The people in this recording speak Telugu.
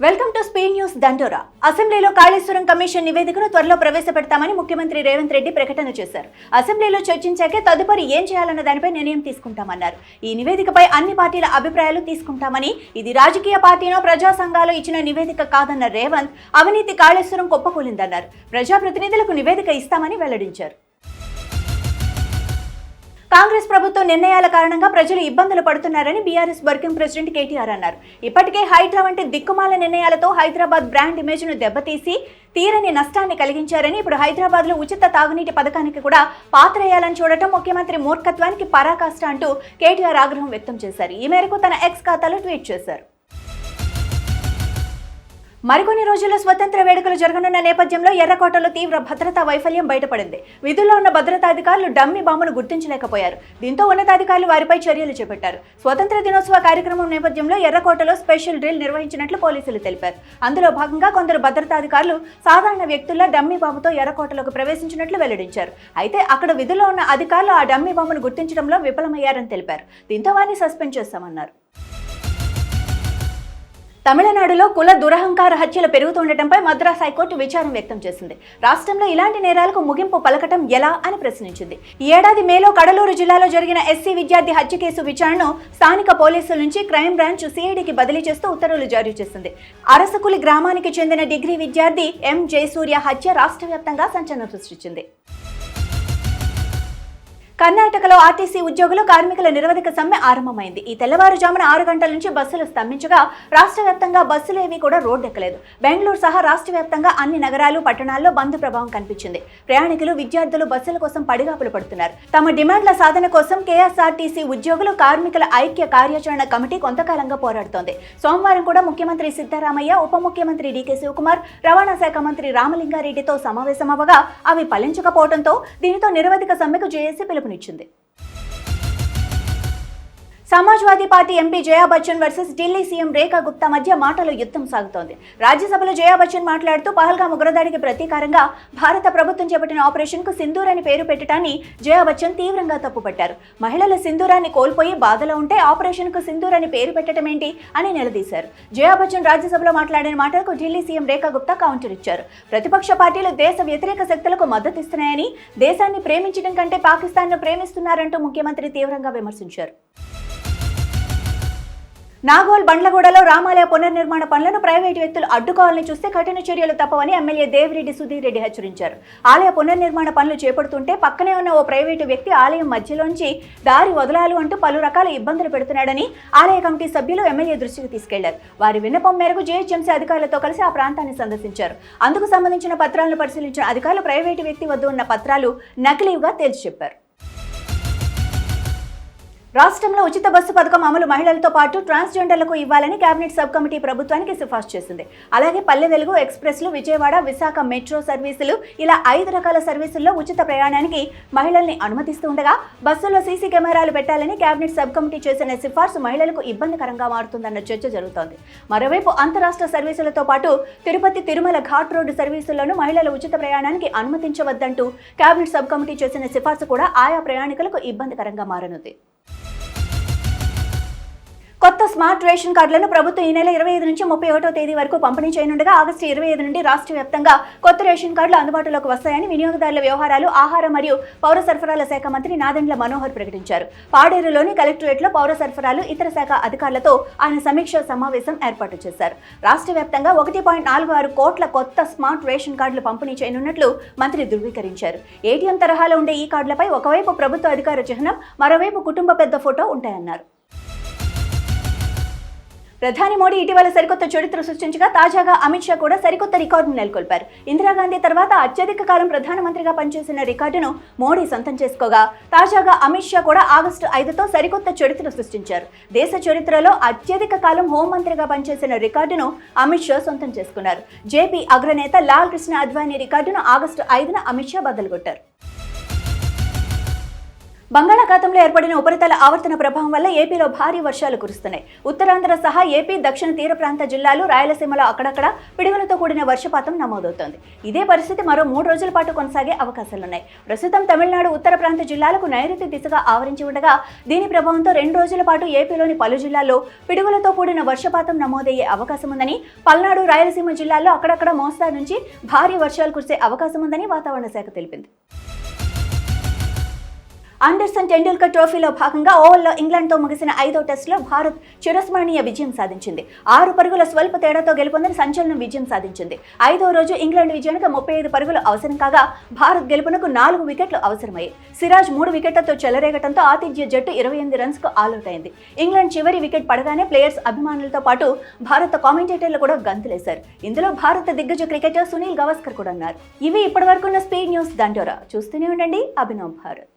వెల్కమ్ టు స్పీడ్ న్యూస్ దండోరా. అసెంబ్లీలో కాళేశ్వరం కమిషన్ నివేదికను త్వరలో ప్రవేశపెడతామని ముఖ్యమంత్రి రేవంత్ రెడ్డి ప్రకటన చేశారు. అసెంబ్లీలో చర్చించాకే తదుపరి ఏం చేయాలన్న దానిపై నిర్ణయం తీసుకుంటామన్నారు. ఈ నివేదికపై అన్ని పార్టీల అభిప్రాయాలు తీసుకుంటామని, ఇది రాజకీయ పార్టీనో ప్రజా సంఘాలు ఇచ్చిన నివేదిక కాదన్న రేవంత్, అవినీతి కాళేశ్వరం కుప్పకూలిందన్నారు. ప్రజాప్రతినిధులకు నివేదిక ఇస్తామని వెల్లడించారు. కాంగ్రెస్ ప్రభుత్వం నిర్ణయాల కారణంగా ప్రజలు ఇబ్బందులు పడుతున్నారని బీఆర్ఎస్ వర్కింగ్ ప్రెసిడెంట్ కేటీఆర్ అన్నారు. ఇప్పటికే హైడ్రా వంటి దిక్కుమాల నిర్ణయాలతో హైదరాబాద్ బ్రాండ్ ఇమేజ్ ను దెబ్బతీసి తీరని నష్టాన్ని కలిగించారని, ఇప్పుడు హైదరాబాద్ లో ఉచిత తాగునీటి పథకానికి కూడా పాత్రయ్యాలని చూడటం ముఖ్యమంత్రి మూర్ఖత్వానికి పరాకాష్ట అంటూ కేటీఆర్ ఆగ్రహం వ్యక్తం చేశారు. ఈ మేరకు తన ఎక్స్ ఖాతాలో ట్వీట్ చేశారు. మరికొన్ని రోజుల్లో స్వతంత్ర వేడుకలు జరగనున్న నేపథ్యంలో ఎర్రకోటలో తీవ్ర భద్రతా వైఫల్యం బయటపడింది. విధుల్లో ఉన్న భద్రతాధికారులు డమ్మీ బాంబును గుర్తించలేకపోయారు. దీంతో ఉన్నతాధికారులు వారిపై చర్యలు చేపట్టారు. స్వతంత్ర దినోత్సవ కార్యక్రమం నేపథ్యంలో ఎర్రకోటలో స్పెషల్ డ్రిల్ నిర్వహించినట్లు పోలీసులు తెలిపారు. అందులో భాగంగా కొందరు భద్రతాధికారులు సాధారణ వ్యక్తుల డమ్మీ బాంబుతో ఎర్రకోటలోకి ప్రవేశించినట్లు వెల్లడించారు. అయితే అక్కడ విధుల్లో ఉన్న అధికారులు ఆ డమ్మీ బాంబును గుర్తించడంలో విఫలమయ్యారని తెలిపారు. దీంతో వారిని సస్పెండ్ చేస్తామన్నారు. తమిళనాడులో కుల దురహంకార హత్యలు పెరుగుతుండటంపై మద్రాస్ హైకోర్టు విచారం వ్యక్తం చేసింది. రాష్ట్రంలో ఇలాంటి నేరాలకు ముగింపు పలకటం ఎలా అని ప్రశ్నించింది. ఈ ఏడాది మేలో కడలూరు జిల్లాలో జరిగిన ఎస్సీ విద్యార్థి హత్య కేసు విచారణను స్థానిక పోలీసుల నుంచి క్రైమ్ బ్రాంచ్ సిఐడికి బదిలీ చేస్తూ ఉత్తర్వులు జారీ చేసింది. అరసకులి గ్రామానికి చెందిన డిగ్రీ విద్యార్థి ఎం జయసూర్య హత్య రాష్ట్ర వ్యాప్తంగా సంచలనం సృష్టించింది. కర్ణాటకలో ఆర్టీసీ ఉద్యోగులు కార్మికుల నిరవధిక సమ్మె ఆరంభమైంది. ఈ తెల్లవారుజామున 6 గంటల నుంచి బస్సులు స్తంభించగా రాష్ట్ర వ్యాప్తంగా బస్సులు ఏవి కూడా రోడ్డెక్కలేదు. బెంగళూరు సహా రాష్ట్ర వ్యాప్తంగా అన్ని నగరాలు, పట్టణాల్లో బంద్ ప్రభావం కనిపించింది. ప్రయాణికులు, విద్యార్థులు బస్సుల కోసం పడిగాపులు పడుతున్నారు. తమ డిమాండ్ల సాధన కోసం కేఎస్ఆర్టీసీ ఉద్యోగులు కార్మికుల ఐక్య కార్యాచరణ కమిటీ కొంతకాలంగా పోరాడుతోంది. సోమవారం కూడా ముఖ్యమంత్రి సిద్ధరామయ్య, ఉప ముఖ్యమంత్రి డీకే శివకుమార్, రవాణా శాఖ మంత్రి రామలింగారెడ్డితో సమావేశమవ్వగా అవి ఫలించకపోవడంతో దీనితో నిరవధిక సమ్మెకు జేఏసీ పిలుపు నిచ్చింది. సమాజ్వాదీ పార్టీ ఎంపీ జయా బచ్చన్ వర్సెస్ ఢిల్లీ సీఎం రేఖా గుప్తా మధ్య మాటల యుద్ధం సాగుతోంది. రాజ్యసభలో జయా బచ్చన్ మాట్లాడుతూ పహల్గామ్ ఉగ్రదాడికి ప్రతీకారంగా భారత ప్రభుత్వం చేపట్టిన ఆపరేషన్ కు సింధూర్ అని పేరు పెట్టడాన్ని జయా బచ్చన్ తీవ్రంగా తప్పుపట్టారు. మహిళల సింధూరాన్ని కోల్పోయి బాధలో ఉంటే ఆపరేషన్ కు సింధూర్ అని పేరు పెట్టడం ఏంటి అని నిలదీశారు. జయా బచ్చన్ రాజ్యసభలో మాట్లాడిన మాటలకు ఢిల్లీ సీఎం రేఖా గుప్తా కౌంటర్ ఇచ్చారు. ప్రతిపక్ష పార్టీలు దేశ వ్యతిరేక శక్తులకు మద్దతిస్తున్నాయని, దేశాన్ని ప్రేమించడం కంటే పాకిస్తాన్ను ప్రేమిస్తున్నారంటూ ముఖ్యమంత్రి తీవ్రంగా విమర్శించారు. నాగోల్ బండ్లగూడలో రామాలయ పునర్నిర్మాణ పనులను ప్రైవేటు వ్యక్తులు అడ్డుకోవాలని చూస్తే కఠిన చర్యలు తప్పవని ఎమ్మెల్యే దేవిరెడ్డి సుధీర్ రెడ్డి హెచ్చరించారు. ఆలయ పునర్నిర్మాణ పనులు చేపడుతుంటే పక్కనే ఉన్న ఓ ప్రైవేటు వ్యక్తి ఆలయం మధ్యలోంచి దారి వదలాలు అంటూ పలు రకాల ఇబ్బందులు పెడుతున్నాడని ఆలయ కమిటీ సభ్యులు ఎమ్మెల్యే దృష్టికి తీసుకెళ్లారు. వారి విన్నపం మేరకు జీహెచ్ఎంసీ అధికారులతో కలిసి ఆ ప్రాంతాన్ని సందర్శించారు. అందుకు సంబంధించిన పత్రాలను పరిశీలించిన అధికారులు ప్రైవేటు వ్యక్తి వద్ద ఉన్న పత్రాలు నకిలీగా తేల్చి చెప్పారు. రాష్ట్రంలో ఉచిత బస్సు పథకం అమలు మహిళలతో పాటు ట్రాన్స్జెండర్లకు ఇవ్వాలని కేబినెట్ సబ్ కమిటీ ప్రభుత్వానికి సిఫార్సు చేసింది. అలాగే పల్లె వెలుగు ఎక్స్ప్రెస్లు, విజయవాడ, విశాఖ మెట్రో సర్వీసులు, ఇలా 5 రకాల సర్వీసుల్లో ఉచిత ప్రయాణానికి మహిళల్ని అనుమతిస్తుండగా బస్సుల్లో సీసీ కెమెరాలు పెట్టాలని కేబినెట్ సబ్ కమిటీ చేసిన సిఫార్సు మహిళలకు ఇబ్బందికరంగా మారుతుందన్న చర్చ జరుగుతోంది. మరోవైపు అంతరాష్ట్ర సర్వీసులతో పాటు తిరుపతి, తిరుమల ఘాట్ రోడ్డు సర్వీసుల్లోనూ మహిళల ఉచిత ప్రయాణానికి అనుమతించవద్దంటూ కేబినెట్ సబ్ కమిటీ చేసిన సిఫార్సు కూడా ఆయా ప్రయాణికులకు ఇబ్బందికరంగా మారనుంది. కొత్త స్మార్ట్ రేషన్ కార్డులను ప్రభుత్వం ఈ నెల 25 నుంచి 31వ తేదీ వరకు పంపిణీ చేయనుండగా ఆగస్టు 25 నుండి రాష్ట్ర వ్యాప్తంగా కొత్త రేషన్ కార్డులు అందుబాటులోకి వస్తాయని వినియోగదారుల వ్యవహారాలు, ఆహార మరియు పౌర సరఫరాల శాఖ మంత్రి నాదెండ్ల మనోహర్ ప్రకటించారు. పాడేరులోని కలెక్టరేట్లో పౌర సరఫరాలు, ఇతర శాఖ అధికారులతో ఆయన సమీక్ష సమావేశం ఏర్పాటు చేశారు. రాష్ట్ర వ్యాప్తంగా 1.46 కోట్ల కొత్త స్మార్ట్ రేషన్ కార్డులు పంపిణీ చేయనున్నట్లు మంత్రి ధృవీకరించారు. ఏటీఎం తరహాలో ఉండే ఈ కార్డులపై ఒకవైపు ప్రభుత్వ అధికార చిహ్నం, మరోవైపు కుటుంబ పెద్ద ఫోటో ఉంటాయన్నారు. ప్రధాని మోడీ ఇటీవల సరికొత్త చరిత్ర సృష్టించగా తాజాగా అమిత్ షా కూడా సరికొత్త రికార్డును నెలకొల్పారు. ఇందిరాగాంధీ తర్వాత అత్యధిక కాలం ప్రధానమంత్రిగా పనిచేసిన రికార్డును మోడీ సొంతం చేసుకోగా తాజాగా అమిత్ షా కూడా ఆగస్టు 5తో సరికొత్త చరిత్ర సృష్టించారు. దేశ చరిత్రలో అత్యధిక కాలం హోంమంత్రిగా పనిచేసిన రికార్డును అమిత్ షా సొంతం చేసుకున్నారు. జేపీ అగ్రనేత లాల్ కృష్ణ అద్వానీ రికార్డును ఆగస్టు 5న అమిత్ షా బద్దలుకొట్టారు. బంగాళాఖాతంలో ఏర్పడిన ఉపరితల ఆవర్తన ప్రభావం వల్ల ఏపీలో భారీ వర్షాలు కురుస్తున్నాయి. ఉత్తరాంధ్ర సహా ఏపీ దక్షిణ తీర ప్రాంత జిల్లాలు, రాయలసీమలో అక్కడక్కడ పిడుగులతో కూడిన వర్షపాతం నమోదవుతోంది. ఇదే పరిస్థితి మరో 3 రోజుల పాటు కొనసాగే అవకాశాలున్నాయి. ప్రస్తుతం తమిళనాడు ఉత్తర ప్రాంత జిల్లాలకు నైరుతి దిశగా ఆవరించి ఉండగా దీని ప్రభావంతో 2 రోజుల పాటు ఏపీలోని పలు జిల్లాల్లో పిడుగులతో కూడిన వర్షపాతం నమోదయ్యే అవకాశం ఉందని, పల్నాడు, రాయలసీమ జిల్లాల్లో అక్కడక్కడ మోస్తారు నుంచి భారీ వర్షాలు కురిసే అవకాశం ఉందని వాతావరణ శాఖ తెలిపింది. ఆండర్సన్ టెండూల్కర్ ట్రోఫీలో భాగంగా ఓవల్లో ఇంగ్లాండ్తో ముగిసిన 5వ టెస్టులో భారత్ చిరస్మరణీయ విజయం సాధించింది. 6 పరుగుల స్వల్ప తేడాతో గెలుపొందని సంచలన విజయం సాధించింది. 5వ రోజు ఇంగ్లాండ్ విజయానికి 35 పరుగులు అవసరం కాగా భారత్ గెలుపునకు 4 వికెట్లు అవసరమయ్యాయి. సిరాజ్ 3 వికెట్లతో చెలరేగటంతో ఆతిథ్య జట్టు 28 రన్స్కు ఆలౌట్ అయింది. ఇంగ్లాండ్ చివరి వికెట్ పడగానే ప్లేయర్స్, అభిమానులతో పాటు భారత కామెంటేటర్లు కూడా గంతులేశారు. ఇందులో భారత దిగ్గజ క్రికెటర్ సునీల్ గవాస్కర్ కూడా ఉన్నారు. ఇవి ఇప్పటివరకున్న స్పీడ్ న్యూస్ దండోరా. చూస్తూనే ఉండండి అభినవ్ భారత్.